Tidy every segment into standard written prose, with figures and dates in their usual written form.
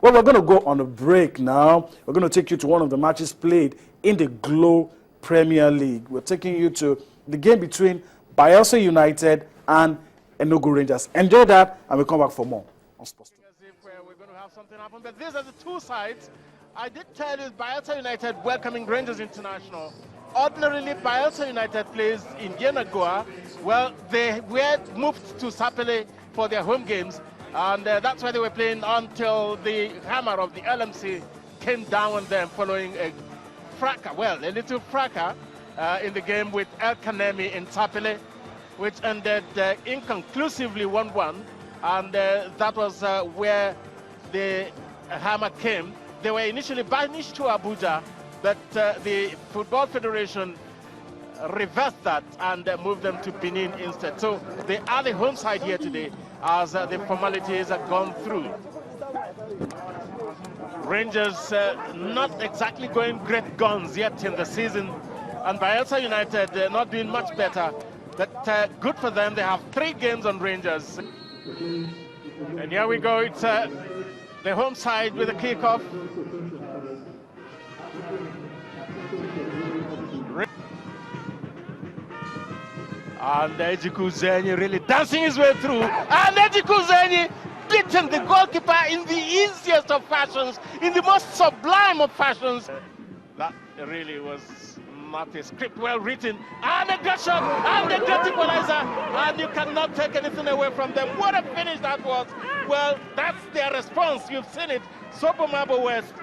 Well, we're going to go on a break now. We're going to take you to one of the matches played in the Glow Premier League. We're taking you to the game between Bayelsa United and Enugu Rangers. Enjoy that, and we'll come back for more on Sports. We're going to have something happen, but these are the two sides. I did tell you Bayelsa United welcoming Rangers International. Ordinarily, Bayelsa United plays in Yenagoa. Well, they were moved to Sapele for their home games, and that's where they were playing until the hammer of the LMC came down on them following a little fracas in the game with El Kanemi in Sapele, which ended inconclusively 1-1, and that was where the hammer came. They were initially banished to Abuja, but the Football Federation reversed that and moved them to Benin instead. So they are the home side here today as the formalities are gone through. Rangers not exactly going great guns yet in the season, and Bayelsa United not doing much better, but good for them. They have 3 games on Rangers. And here we go, it's the home side with a kickoff. And Ejiku Zenyi really dancing his way through. And Ejiku Zenyi beating the goalkeeper in the easiest of fashions, in the most sublime of fashions. That really was not a script well written. And a good shot, and a great equalizer. And you cannot take anything away from them. What a finish that was. Well, that's their response. You've seen it. Sopomabo West.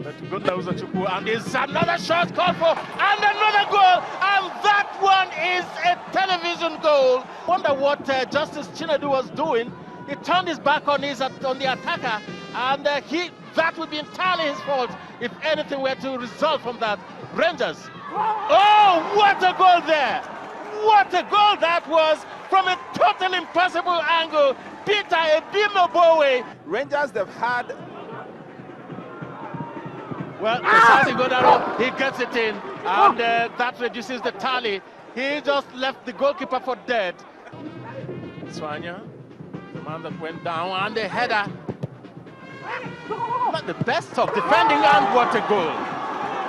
And there's another shot called for, and another goal, and that one is a television goal. Wonder what Justice Chinedu was doing. He turned his back on the attacker, and that would be entirely his fault if anything were to result from that. Rangers. Oh, what a goal there! What a goal that was from a totally impossible angle. Peter Ebimobowe. Rangers, they've had. Well, Godaro, he gets it in, and that reduces the tally. He just left the goalkeeper for dead. Swanya, the man that went down, and the header. Not the best of defending, and what a goal.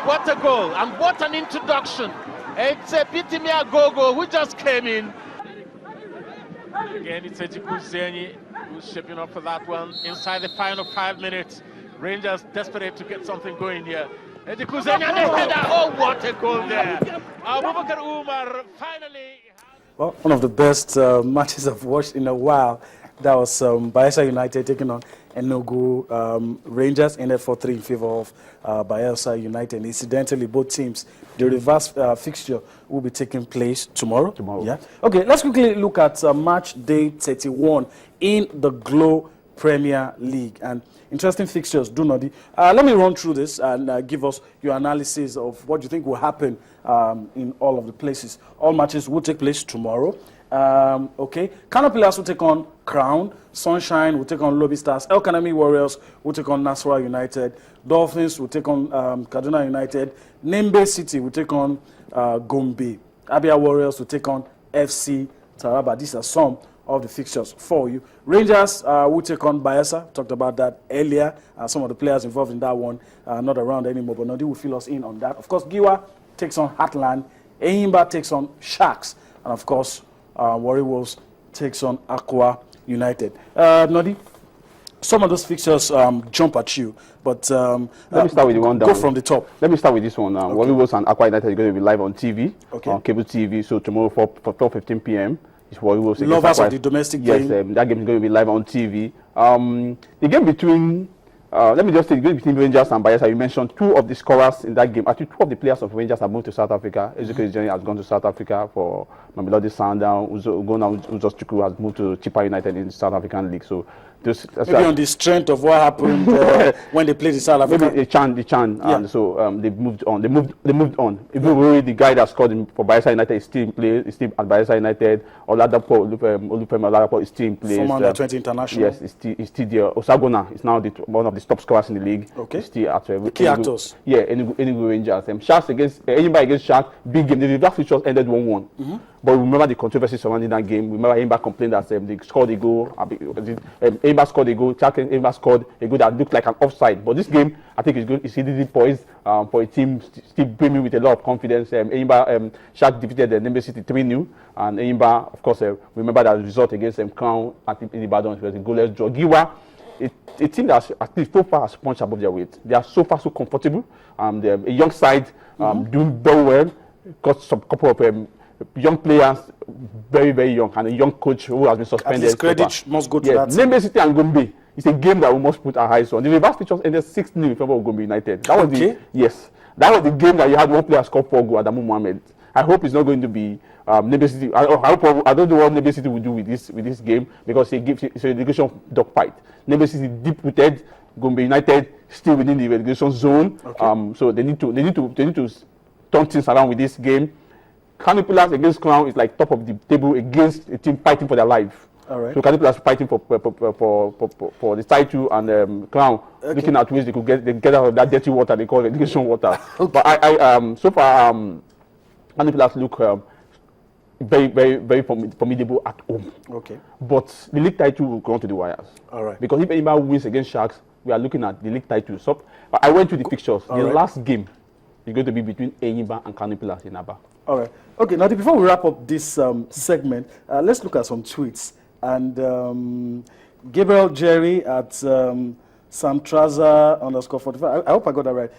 What a goal, and what an introduction. It's Pitimia Gogo who just came in. Again, it's Ejiku Zenyi who's shaping up for that one inside the final 5 minutes. Rangers desperate to get something going here. Ejiku Zenyi and the header. Oh, what a goal there. Abubakar Umar finally. Well, one of the best matches I've watched in a while. That was Bayelsa United taking on Enugu Rangers, ended 4-3 in favor of Bayelsa United. Incidentally, both teams, the reverse fixture will be taking place tomorrow. Yeah. Okay, let's quickly look at match day 31 in the Glow Premier League. And interesting fixtures, do not. Let me run through this and give us your analysis of what you think will happen in all of the places. All matches will take place tomorrow. Okay, Kano Pillars will take on Crown, Sunshine will take on Lobby Stars, El Kanemi Warriors will take on Nasarawa United, Dolphins will take on Kaduna United, Nembe City will take on Gombe, Abia Warriors will take on FC Taraba. These are some of the fixtures for you. Rangers will take on Bayelsa. Talked about that earlier. Some of the players involved in that one are not around anymore, but Nodi will fill us in on that. Of course, Giwa takes on Heartland, Eyimba takes on Sharks, and of course, Warri Wolves takes on Aqua United. Nodi, some of those fixtures jump at you, but let me start with the one down. Go from the top. Let me start with this one. Okay. Warri Wolves and Aqua United are going to be live on TV, okay, on cable TV. So tomorrow for 12:15 p.m. is Warri Wolves. Lovers of the domestic game. Yes, that game is going to be live on TV. The game between let me just say, the game between Rangers and Bayelsa, you mentioned 2 of the scorers in that game. Actually, 2 of the players of Rangers have moved to South Africa. Ezekiel Jenny has gone to South Africa for Mamelodi Sundown. Uzos Chukwu has moved to Chippa United in the South African League. So, maybe on the strength of what happened when they played in South Africa. Maybe the Chan, yeah. And so they moved on. They moved on. Even really the guy that scored for Bayelsa United is still in play. Is still at Bayelsa United. Oladapo Oladapo is still in play. Former under-20 international. Yes, he's still there. Osagona is now one of the top scorers in the league. Okay. He's still at key actors. Yeah, Enugu Rangers. Sharks against Eyimba against Sharks. Big game. The reverse fixtures ended 1-1. But remember the controversy surrounding that game. Remember Eyimba complained that they scored a goal. Eyimba Enyimba scored a goal. Enyimba scored a goal that looked like an offside. But this game, I think it's really poised for a team still brimming with a lot of confidence. Enyimba Sharks defeated the Nembe City 3-0, and Enyimba, of course, remember that result against Crown at Ibadan. It was a goalless draw. Giwa, a team that at least so far has punched above their weight. They are so far so comfortable. A young side doing very well. Got some couple of young players, very, very young, and a young coach who has been suspended. His credit must go to that. Nembe City and Gombe. It's a game that we must put our eyes on. The reverse pictures ended 6-0 in favor of Gombe United. That was that was the game that you had one player score 4 goals, Adamu Mohammed. I hope it's not going to be Nembe City. I don't know what Nembe City will do with this game, because it's a relegation dogfight. Nembe City deep-rooted, Gombe United still within the relegation zone. So they need to turn things around with this game. Canipulas against Crown is like top of the table against a team fighting for their life. All right. So Canipulas fighting for the title, and Crown looking at ways they could get out of that dirty water they call relegation water. But I so far Canipulas look very, very, very formidable at home. Okay. But the league title will go on to the wires. All right. Because if anybody wins against Sharks, we are looking at the league title. So I went to the fixtures. The last game is going to be between Enyimba and Canipulas in Aba. All right. Okay, now before we wrap up this segment, let's look at some tweets. And Gabriel Jerry at Samtraza_45, I hope I got that right.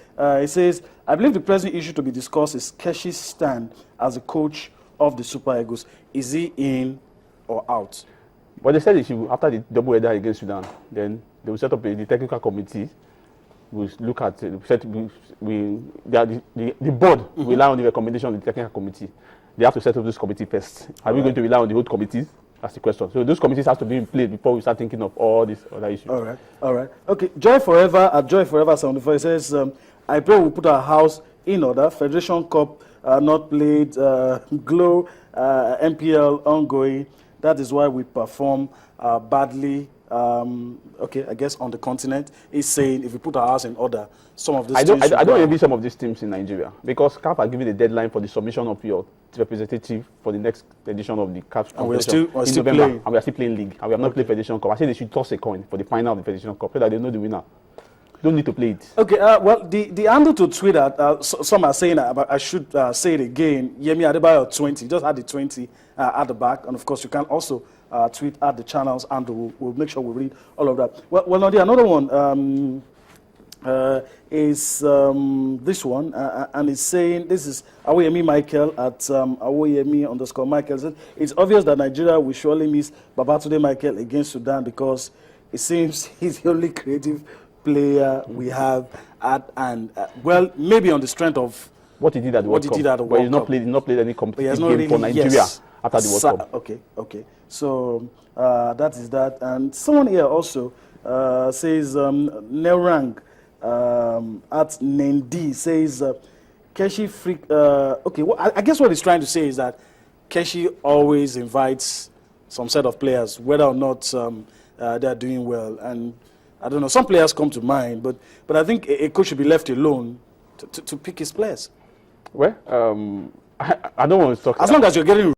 He says, I believe the present issue to be discussed is Keshi's stand as a coach of the Super Eagles. Is he in or out? But they said after the double header against Sudan, then they will set up the technical committee. We'll look at the board will rely on the recommendation of the technical committee. They have to set up this committee first. Are we going to rely on the whole committees? That's the question. So those committees have to be in place before we start thinking of all these other issues. All right. Okay. Joy Forever at Joy Forever 74 says, I pray we'll put our house in order. Federation Cup not played. Glow MPL ongoing. That is why we perform badly. Okay, I guess on the continent, he's saying if we put our house in order, some of these I don't envy some of these teams in Nigeria, because CAF are giving a deadline for the submission of your representative for the next edition of the CAF and we're still November, playing. and we are still playing league, and we have not played Federation Cup. I say they should toss a coin for the final of the Federation Cup so that they know the winner. Don't need to play it. Okay, well, the handle to Twitter, some are saying that, I should say it again. Yemi Adebayo 20, just add the 20 at the back, and of course you can also tweet at the channels, and we'll make sure we read all of that. Well, now another one is this one, and it's saying, this is Awoyemi Michael at Awoyemi_Michael. Said, it's obvious that Nigeria will surely miss Babatunde Michael against Sudan, because it seems he's the only creative player we have at, and well, maybe on the strength of what he did at the World Cup. But he's not played any competitive game for Nigeria after the World Cup. Okay. So that is that. And someone here also says, Nerang at Nendi says, Keshi freak. Okay, well, I guess what he's trying to say is that Keshi always invites some set of players, whether or not they're doing well. And I don't know, some players come to mind, but I think a coach should be left alone to pick his players. Well, I don't want to talk. As long as you're getting